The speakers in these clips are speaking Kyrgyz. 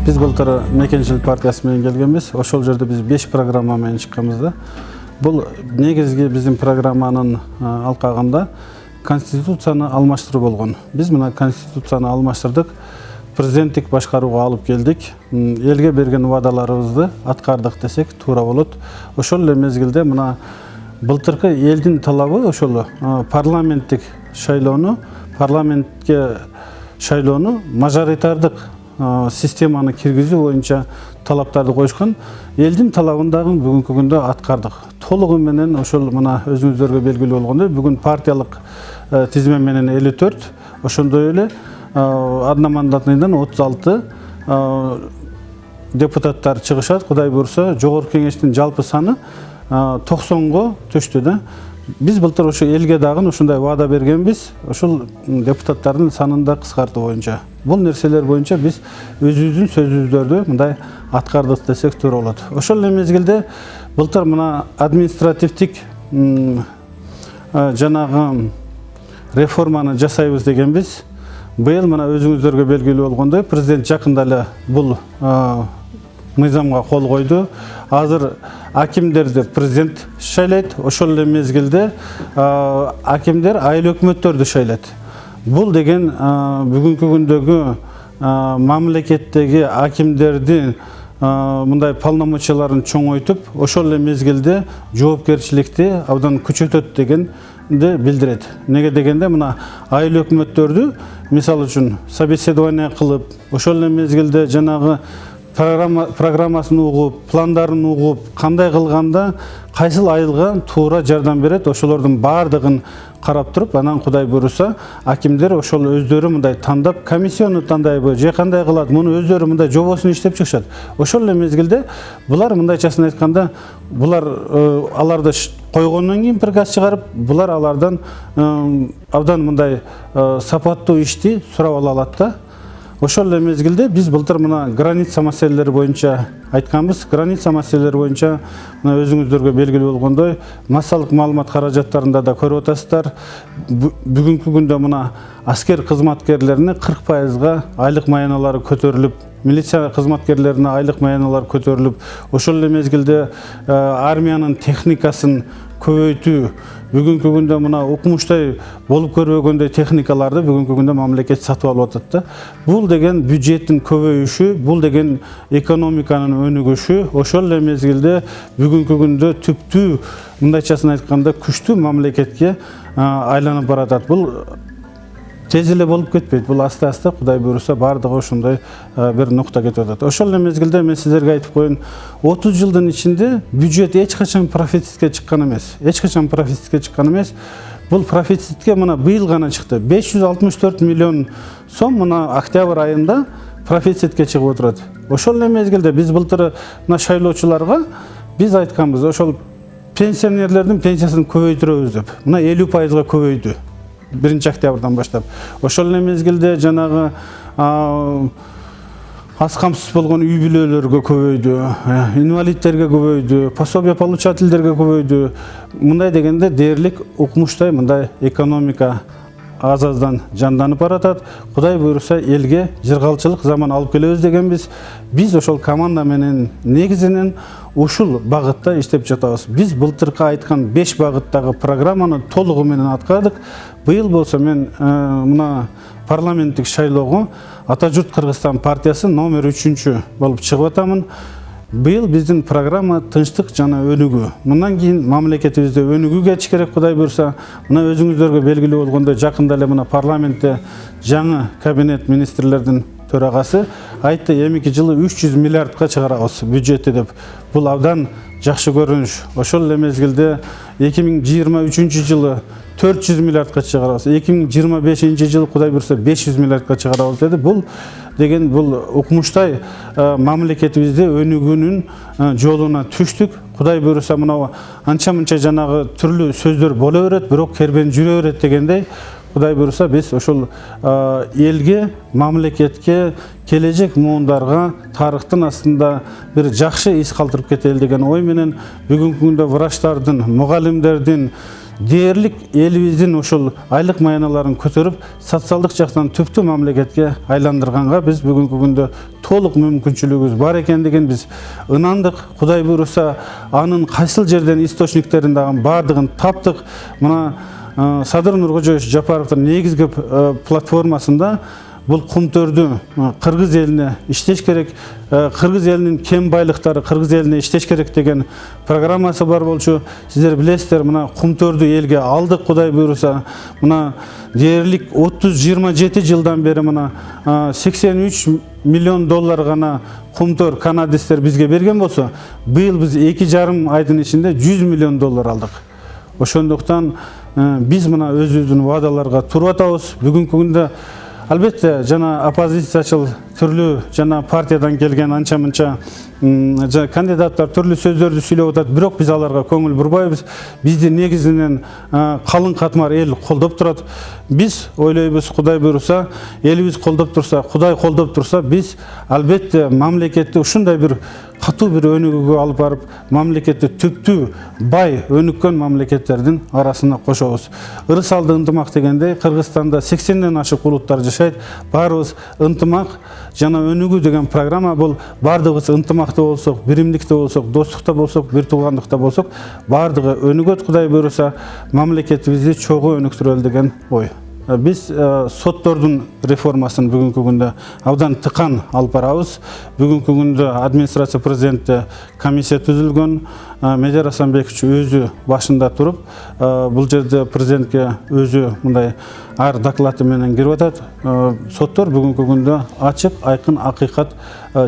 Biz былтыр Мекеншілік партиясы менен келгенбиз. Ошол жерде биз 5 программа менен чыкканбыз да. Бул негизги биздин программанын алкагында конституцияны алмаштыруу болгон. Биз мына конституцияны алмаштырдык, президенттик башкарууга алып келдик. Элге берген убадаларыбызды аткардык десек туура болот. Ошол эле мезгилде мына былтыркы элдин талабы ошол парламенттик шайлоону мажоритардык системаны киргизүү боюнча талаптарды коюшкан. Элдин талабын дагы бүгүнкү күндө аткардык. Толугу менен ошол мына өзүңүздөргө белгилүү болгондой, бүгүн партиялык тизме менен 54, ошондой эле одномандатныйдан 36 депутаттар чыгышат. Кудай буйрса, жогорку кеңештин жалпы саны 90го төштү да. Биз былтыр ошо элге дагы ушундай ваада бергенбиз, ошол депутаттардын санын да кыскартуу боюнча. Бул нерселер боюнча биз өзүбүздүн сөзүбүздөрдү мындай аткардык десек туура болот. Ошол эле мезгилде былтыр мына административдик жанагы реформаны жасайбыз дегенбиз. Быйыл мына өзүңүздөргө белгилүү болгондой, президент жакында эле бул мыйзамга кол койду. Азыр акимдерди президент шайлайт, ошол эле мезгилде акимдер айыл өкмөттөрдү шайлайт. Бул деген бүгүнкү күндөгү мамлекеттеги акимдердин мындай полномочияларын чоңойтуп, ошол эле мезгилде жоопкерчиликти абдан күчөтөт дегенди билдирет. Неге дегенде мына айыл өкмөттөрдү мисалы үчүн собеседование кылып, ошол эле мезгилде жанагы программасын угуп, пландарын угуп, кандай кылганда кайсыл айылга туура жардам берет, ошолордун баардыгын карап туруп, анан Кудай буйруса, акимдер ошол өздөрү мындай тандап, комиссияны тандайбы, же кандай кылат, муну өздөрү мындай жобосун иштеп чыгышат. Ошол эле мезгилде булар мындайчасын айтканда, булар аларды койгондон кийин приказ чыгарып, булар алардан абдан мындай сапаттуу ишти сурап ала алат да. Ошол эле мезгилде биз былтыр мына граница маселелери боюнча айтканбыз. Граница маселелери боюнча мына өзүңүздөргө белгилүү болгондой, массалык маалымат каражаттарында да көрүп атасыздар. Бүгүнкү күндө мына аскер кызматкерлерине 40%га айлык маяналары көтөрүлүп, милиция кызматкерлерине айлык маяналары көтөрүлүп, ошол эле мезгилде армиянын техникасын көбөйтүү, бүгүнкү күндө мына укмуштай болуп көрбөгөндөй техникаларды бүгүнкү күндө мамлекет сатып алып атат да. Бул деген бюджеттин көбөйүшү, бул деген экономиканын өнүгүшү, ошол эле мезгилде бүгүнкү күндө түптүү мындайчасын айтканда күчтүү мамлекетке айланып баратат. Бул тез эле болуп кетпейт. Бул аста-аста Кудай буйруса бардыгы ошондой бир нукта кетип атат. Ошол эле мезгилде мен сиздерге айтып коеюн, 30 жылдын ичинде бюджет эч качан профицитке чыккан эмес. Бул профицитке мына быйыл гана чыкты. 564 миллион сом мына октябрь айында профицитке чыгып отурат. Ошол эле мезгилде биз былтыр мына шайлоочуларга биз айтканбыз, ошол пенсионерлердин пенсиясын көбөйтүрөбүз деп. Мына 50%га көбөйдү. 1 октябрдан баштап. Ошол эле мезгилде жанагы аз камсыз болгон үй бүлөлөргө көбөйдү, инвалидтерге көбөйдү, пособие получательдерге көбөйдү. Мындай дегенде дээрлик укмуштай мындай экономика аз-аздан жанданып баратат. Кудай буйруса элге жыргалчылык заман алып келебиз дегенбиз. Биз ошол команда менен негизинен ушул багытта иштеп жатабыз. Биз былтыркы айткан 5 багыттагы программаны толугу менен аткардык. Быйыл болсо мен мына парламенттик шайлоого Ата журт Кыргызстан партиясы номер 3 болуп чыгып атамын. Быйыл биздин программа тынчтык жана өнүгүү. Мындан кийин мамлекетибизде өнүгүүгө чыгыш керек, Кудай буйруса. Мына өзүңүздөргө белгилүү болгондой, жакында эле мына парламентте жаңы кабинет министрлердин төрагасы айтты, эмики жылы 300 миллиардка чыгарабыз бюджетти деп. Бул абдан жакшы көрүнүш. Ошол эле мезгилде 2023 жылы 400 миллиардка чыгарабыз. 2025 жылы Кудай буйруса 500 миллиардка чыгарабыз деди. Бул деген бул укмуштай мамлекетибизде өнүгүүнүн жолуна түштүк. Кудай буйруса мына анча-мынча жанагы түрлүү сөздөр боло берет, бирок кербен жүрө берет дегендей. Кудай буйруса биз ошол элге, мамлекетке, келечек муундарга тарыхтын астында бир жакшы из калтырып кетели деген ой менен бүгүнкү күндө врачтардын, мугалимдердин, дээрлик элибиздин ошол айлык маяналарын көтөрүп, социалдык жактан түптүү мамлекетке айландырганга биз бүгүнкү күндө толук мүмкүнчүлүгүбүз бар экендигин биз ынандык. Кудай буйруса, анын кайсыл жерден источниктерин дагы бардыгын таптык. Мына Садыр Нуркожоевич Жапаровдун негизги платформасында бул кумтөрдү кыргыз элине иштеш керек, кыргыз элинин кем байлыктары кыргыз элине иштеш керек деген программасы бар болчу. Сиздер билесиздер, мына кумтөрдү элге алдык, Кудай буйруса. Мына дээрлик 30-27 жылдан бери мына 83 миллион доллар гана кумтөр канадистер бизге берген болсо, быйыл биз 2,5 айдын ичинде 100 миллион доллар алдык. Ошондуктан биз мына өзүбүздүн ваадаларга туруп атабыз. Бүгүнкү күндө албетте жана оппозициячыл түрлүү жана партиядан келген анча-мынча кандидаттар түрлүү сөздөрдү сүйлөп атат, бирок биз аларга көңүл бурбайбыз. Бизди негизинен калың катмар эл колдоп турат. Биз ойлойбуз, Кудай буйруса, элибиз колдоп турса, Кудай колдоп турса, биз албетте мамлекетти ушундай бир катуу бир өнүгүүгө алып барып, мамлекетти түптүү, бай, өнүккөн мамлекеттердин арасына кошобуз. Ырыс алды ынтымак дегенде, Кыргызстанда 80ден ашык улуттар жашайт. Баарыбыз ынтымак жана өнүгүү деген программа бул. Бардыгыбыз ынтымакта болсок, биримдикте болсок, достукта болсок, бир туугандыкта болсок, бардыгы өнүгөт. Кудай буйруса, мамлекетибизди чогуу өнүктүрөлү деген ой. Biz sottorдун реформасын бүгүнкү күндө абдан тыкан алып барабыз. Бүгүнкү күндө администрация президенти комиссия түзүлгөн. Медер Асанбекович өзү башында туруп, бул жерде президентке өзү мындай ар доклады менен кирип атат. Соттор бүгүнкү күндө ачык, айкын, акыйкат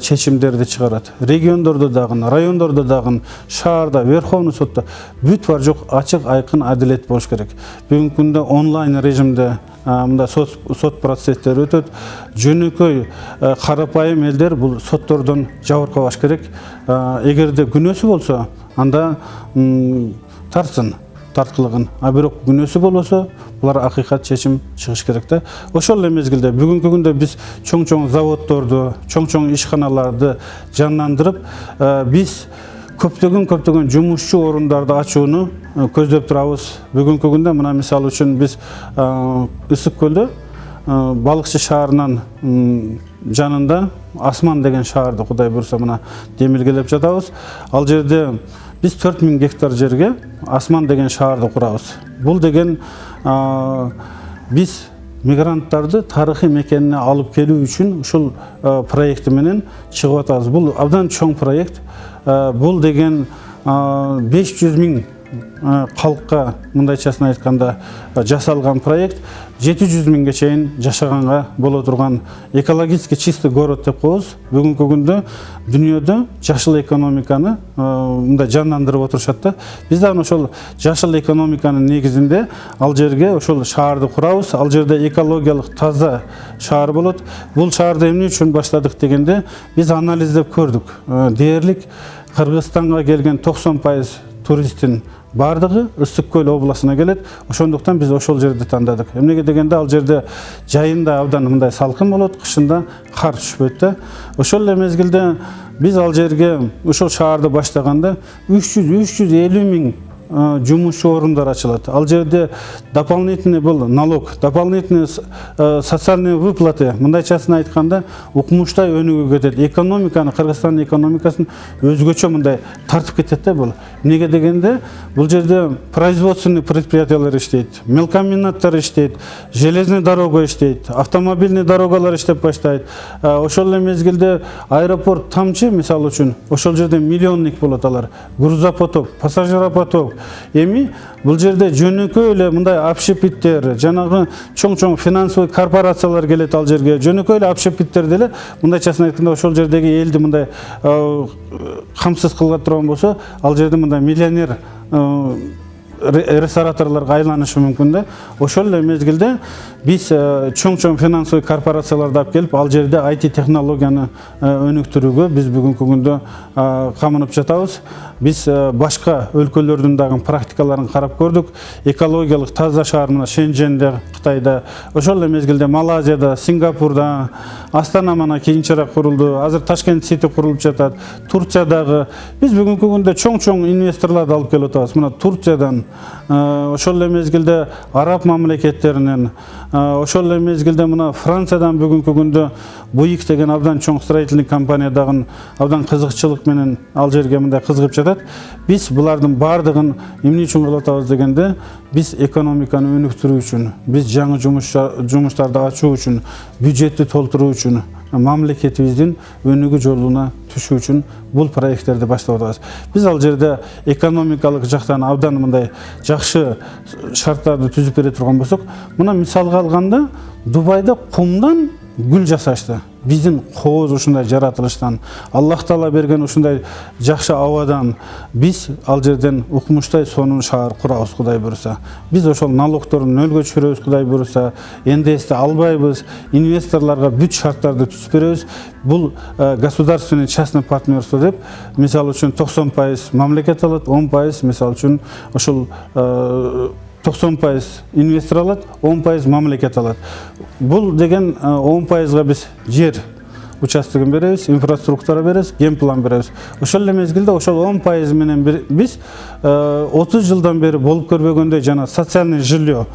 чечимдерди чыгарат. Региондордо дагы, райондордо дагы, шаарда, Верховный сотто бүт бар жок ачык, айкын, адилет болуш керек. Бүгүнкү күндө онлайн режимде мында сот процесстери өтөт. Жөнөкөй карапайым элдер бул соттордон жабыркабаш керек. Эгерде күнөөсү болсо, анда тартсын тарткылыгын. А бирок күнөөсү болбосо, булар акыйкат чечим чыгыш керек да. Ошол эле мезгилде бүгүнкү күндө биз чоң-чоң заводдорду, чоң-чоң ишканаларды жанландырып, биз көптөгөн жумушчу орундарды ачууну көздөп турабыз. Бүгүнкү күндө мына мисалы үчүн биз Ысык көлдө балыкчы шаарынын жанында Асман деген шаарды Кудай буйруса мына демилгелеп жатабыз. Ал жерде биз 4000 гектар жерге Асман деген шаарды курабыз. Бул деген биз мигранттарды тарыхый мекенине алып келүү үчүн ушул проекти менен чыгып атабыз. Бул абдан чоң проект. Бул деген 500 000 калкка мындайчасын айтканда жасалган проект. 700 000ге чейин жашаганга боло турган экологически чистый город деп коебуз. Бүгүнкү күндө дүйнөдө жашыл экономиканы мындай жандандырып отурушат да. Биз дагы ошол жашыл экономиканын негизинде ал жерге ошол шаарды курабыз. Ал жерде экологиялык таза шаар болот. Бул шаарды эмне үчүн баштадык дегенде, биз анализдеп көрдүк. Дээрлик Кыргызстанга келген 90% туристтин бардыгы Ысык көл областына келет. Ошондуктан биз ошол жерди тандадык. Эмнеге дегенде, ал жерде жайында абдан мындай салкын болот, кышында кар түшпөйт да. Ошол эле мезгилде биз ал жерге ошол шаарды баштаганда 300-350 000 жумушчу орундар ачылат. Ал жерде дополнительный бул налог, дополнительный социальные выплаты, мындайчасын айтканда укмуштай өнүгүп кетет. Экономиканы, Кыргызстандын экономикасын өзгөчө мындай тартып кетет да бул. Эмнеге дегенде, бул жерде производственный предприятиялар иштейт, мелкомбинаттар иштейт, железный дорога иштейт, автомобильный дорогалар иштеп баштайт. Ошол эле мезгилде аэропорт тамчы, мисалы үчүн, ошол жерде миллионник болот алар. Грузопоток, пассажиропоток. Эми бул жерде жөнөкөй эле мындай общепиттер, жанагы чоң-чоң финансовый корпорациялар келет ал жерге. Жөнөкөй эле общепиттер деле мындайчасын айтканда ошол жердеги элди мындай камсыз кылга турган болсо, ал жерде мындай миллионер рестораторлорго айланышы мүмкүн да. Ошол эле мезгилде Биз чоң финансовый корпорацияларды алып келип, ал жерде IT технологияны өнүктүрүүгө биз бүгүнкү күндө камынып жатабыз. Биз башка өлкөлөрдүн дагы практикаларын карап көрдүк. Экологиялык таза шаар мына Шенженде, Кытайда, ошол эле мезгилде Малайзияда, Сингапурда, Астана мына кийинчерээк курулду. Азыр Ташкент Сити курулуп жатат. Турциядагы биз бүгүнкү күндө чоң инвесторлорду алып келип атабыз. Мына Турциядан, ошол эле мезгилде араб мамлекеттеринен, ошол эле мезгилде мына Франциядан бүгүнкү күндө Буик деген абдан чоң строительный компания дагы абдан кызыкчылык менен ал жерге мындай кызыгып жатат. Биз булардын бардыгын эмне үчүн кылып атабыз дегенде, биз экономиканы өнүктүрүү үчүн, биз жаңы жумуштарды ачуу үчүн, бюджетти толтуруу үчүн, мамлекетибиздин өнүгүү жолуна түшүү үчүн бул проекттерди баштап атабыз. Биз ал жерде экономикалык жактан абдан мындай жакшы шарттарды түзүп бере турган болсок, мына мисалга алганда Дубайда кумдан гүл жасашты. Биздин кооз ушундай жаратылыштан, Аллах Таала берген ушундай жакшы абадан биз ал жерден укмуштай сонун шаар курабыз, Кудай буйруса. Биз ошол налогторун нөлгө түшүрөбүз, Кудай буйруса. НДСти албайбыз, инвесторлорго бүт шарттарды түзүп беребиз. Бул государственный частный партнерство деп, мисалы үчүн 90% мамлекет алат, 10% мисалы үчүн ошол 90% инвестор алат, 10% мамлекет алат. Бул деген 10%га биз жер участогун беребиз, инфраструктура беребиз, генплан беребиз. Ошол эле мезгилде ошол 10% менен биз 30 жылдан бери болуп көрбөгөндөй жана социальный жилье,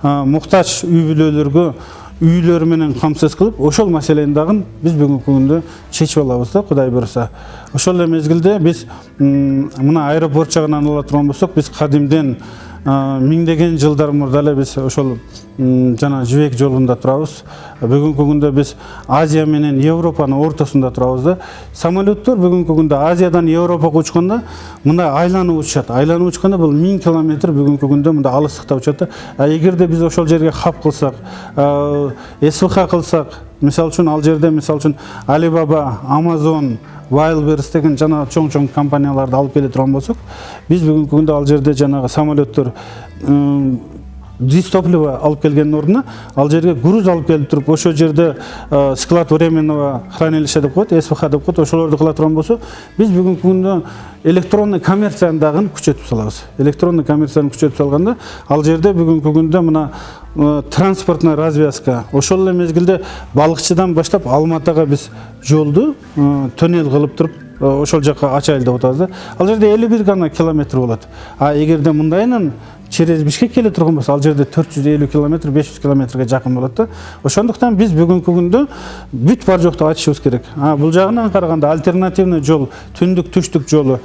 муктаж үй-бүлөлөргө үйлөр менен камсыз кылып, ошол маселени дагы биз бүгүнкү күндө чечип алабыз да, Кудай буйруса. Ошол эле мезгилде биз мына аэропорт жагынан ала турган болсок, биз кадимден миңдеген жылдар мурда эле биз ошол жана жибек жолунда турабыз. Бүгүнкү күндө биз Азия менен Европанын ортосунда турабыз да. Самолеттор бүгүнкү күндө Азиядан Европага учканда мындай айланып учат. Айланып учканда бул 1000 километр бүгүнкү күндө мындай алыстыкта учат. Эгерде биз ошол жерге хаб кылсак, СВХ кылсак, мисалы үчүн ал жерде мисалы үчүн Alibaba, Amazon, Wildberries деген жана чоң компанияларды алып келе турган болсок, биз бүгүнкү күндө ал жерде жанагы самолеттор дистопливо алып келгендин ордуна ал жерге груз алып келип туруп, ошол жерде склад временного хранилища деп коет, СВХ деп коет, ошолорду кыла турган болсо, биз бүгүнкү күндө электронный коммерцияны дагы күчөтүп салабыз. Электронный коммерцияны күчөтүп салганда, ал жерде бүгүнкү күндө мына транспортная развязка, ошол эле мезгилде Балыкчыдан баштап Алматыга биз жолду тоннель кылып туруп, ошол жакка ачайлы деп атабыз да. Ал жерде 51 гана километр болот. А эгерде мындайынан через Бишкек келе турган болсо, ал жерде 450 километр, 500 километрге жакын болот да. Ошондуктан биз бүгүнкү күндө бүт бар жокту ачышыбыз керек. Бул жагынан караганда альтернативный жол, түндүк түштүк жолу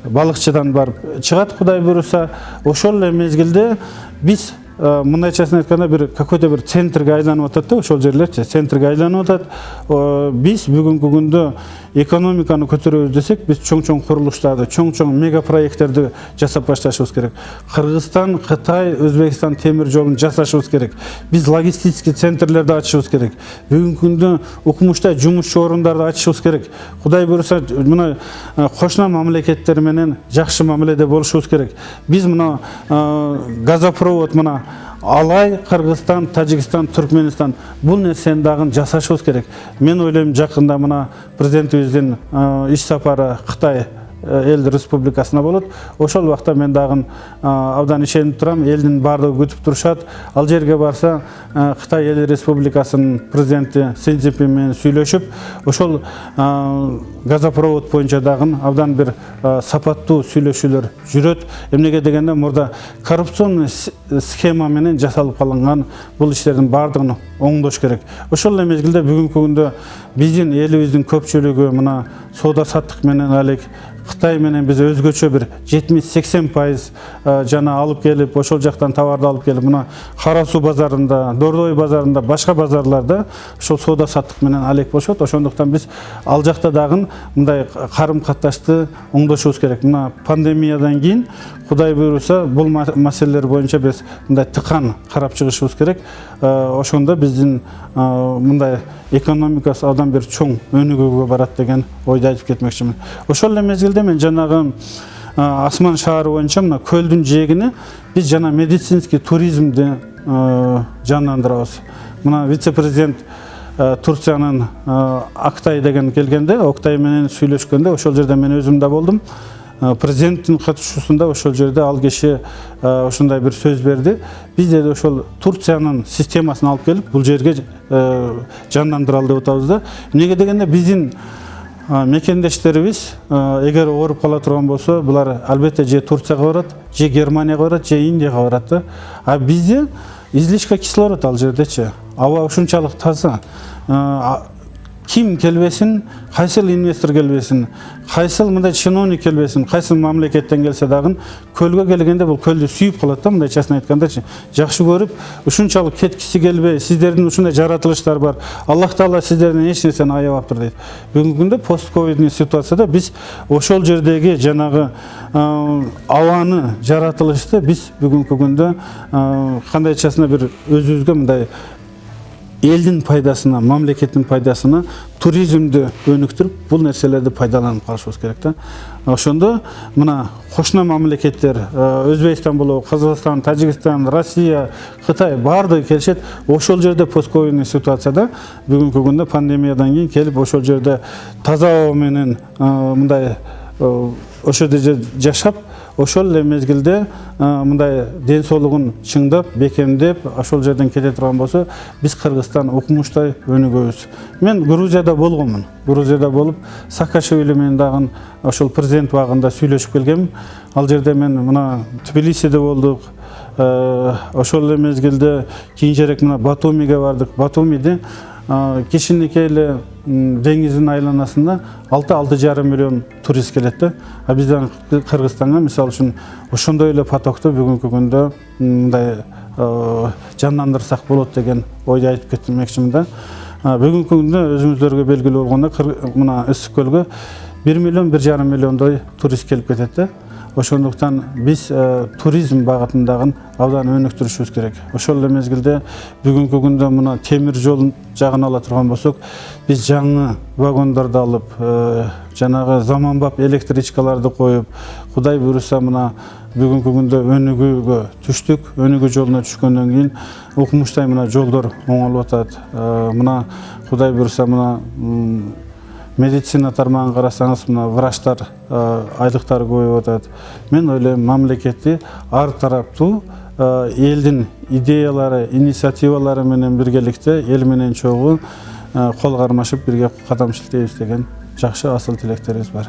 Балыкчыдан барып чыгат, Кудай буйруса. Ошол эле мезгилде биз мындайчасын айтканда какой-то бир центрге айланып атат да, ошол жерлерчи центрге айланып атат. Биз бүгүнкү күндө экономиканы көтөрөбүз десек, биз чоң курулуштарды, чоң мега проекттерди жасап башташыбыз керек. Кыргызстан, Кытай, Өзбекстан темир жолун жасашыбыз керек. Биз логистический центрлерди ачышыбыз керек. Бүгүнкү күндө укмуштай жумушчу орундарды ачышыбыз керек. Кудай буйруса, мына кошуна мамлекеттер менен жакшы мамиледе болушубуз керек. Биз мына газопровод мына Алай, Кыргызстан, Тажикстан, Түркменистан бул нерсени дагы жасашыбыз керек. Мен ойлойм, жакында мына президентибиздин иш сапары Кытай эл республикасына болот. Ошол убакта мен дагы абдан ишенип турам, элдин бардыгы күтүп турушат. Ал жерге барса, Кытай эл республикасынын президенти Си Цзиньпин менен сүйлөшүп, ошол газопровод боюнча дагы абдан бир сапаттуу сүйлөшүүлөр жүрөт. Эмнеге дегенде, мурда коррупционный схема менен жасалып калынган бул иштердин бардыгын оңдош керек. Ошол эле мезгилде бүгүнкү күндө биздин элибиздин көпчүлүгү мына соода саттык менен алек Кытай менен биз өзгөчө бир 70-80% жана алып келип, ошол жактан товарды алып келип, мына Кара суу базарында, Дордой базарында, башка базарларда ошол соода саттык менен алек болушат. Ошондуктан биз ал жакта дагы мындай карым-катташты оңдошубуз керек. Мына пандемиядан кийин Кудай буйруса, бул маселелер боюнча биз мындай тыкан карап чыгышыбыз керек. Ошондо биздин мындай экономикасы абдан бир чоң өнүгүүгө барат деген ойду айтып кетмекчимин. Ошол эле мезгилде мен жанагы Асман шаары боюнча мына көлдүн жээгине биз жана медицинский туризмди жандандырабыз. Мына вице-президент Турциянын Актай деген келгенде, Октай менен сүйлөшкөндө ошол жерде мен өзүм да болдум. Президенттин катышуусунда ошол жерде ал киши ошондой бир сөз берди. Биз де ошол Турциянын системасын алып келип бул жерге жандандыралы деп атабыз да. Эмнеге дегенде биздин мекендештерибиз эгер ооруп кала турган болсо, булар албетте же Турцияга барат, же Германияга барат, же Индияга барат да. А бизде излишка кислород ал жердечи. Аба ушунчалык таза. Ким келбесин, кайсыл инвестор келбесин, кайсыл мындай чиновник келбесин, кайсыл мамлекеттен келсе дагы көлгө келгенде бул көлдү сүйүп калат да, мындай часын айткандачы. Жакшы көрүп, ушунчалык кеткиси келбей, сиздердин ушундай жаратылыштар бар. Аллах Таала сиздерден эч нерсени аябаптыр дейт. Бүгүнкү күндө постковидный ситуацияда биз ошол жердеги жанагы абаны жаратылышты биз бүгүнкү күндө кандайчасына бир өзүбүзгө мындай элдин пайдасына, мамлекеттин пайдасына туризмди өнүктүрүп, бул нерселерди пайдаланып калышыбыз керек да. Ошондо мына кошуна мамлекеттер, Өзбекстан болобу, Казакстан, Тажикстан, Россия, Кытай баардыгы келишет. Ошол жерде постковидный ситуацияда бүгүнкү күндө пандемиядан кийин келип ошол жерде таза аба менен мындай ошол жерде жашап, ошол эле мезгилде мындай ден соолугун чыңдап, бекемдеп, ошол жерден кете турган болсо, биз Кыргызстан укмуштай өнүгөбүз. Мен Грузияда болгонмун. Грузияда болуп, Саакашвили менен дагы ошол президент багында сүйлөшүп келгем. Ал жерде мен мына Тбилисиде болдук. Ошол эле мезгилде кийинчерээк мына Батумиге бардык. Батумиде кишинекей эле деңиздин айланасында 6-6,5 миллион турист келет да. А бизден Кыргызстанга мисалы үчүн ошондой эле потокту бүгүнкү күндө мындай жандандырсак болот деген ойду айтып кетмекчимин да. Бүгүнкү күндө өзүңүздөргө белгилүү болгондой мына Ысык көлгө 1 миллион 1,5 миллиондой турист келип кетет да. Ошондуктан биз туризм багытындагы абдан өнүктүрүшүбүз керек. Ошол эле мезгилде бүгүнкү күндө мына темир жол жагын ала турган болсок, биз жаңы вагондорду алып, жанагы заманбап электричкаларды коюп, Кудай буйруса мына бүгүнкү күндө өнүгүүгө түштүк. Өнүгүү жолуна түшкөндөн кийин укмуштай мына жолдор оңолуп атат. Мына Кудай буйруса мына медицина тармагын карасаңыз, мына врачтар айлыктары көбөйүп атат. Мен ойлойм, мамлекетти ар тараптуу элдин идеялары, инициативалары менен биргеликте эл менен чогуу кол кармашып бирге кадам шилтейбиз деген жакшы асыл тилектерибиз бар.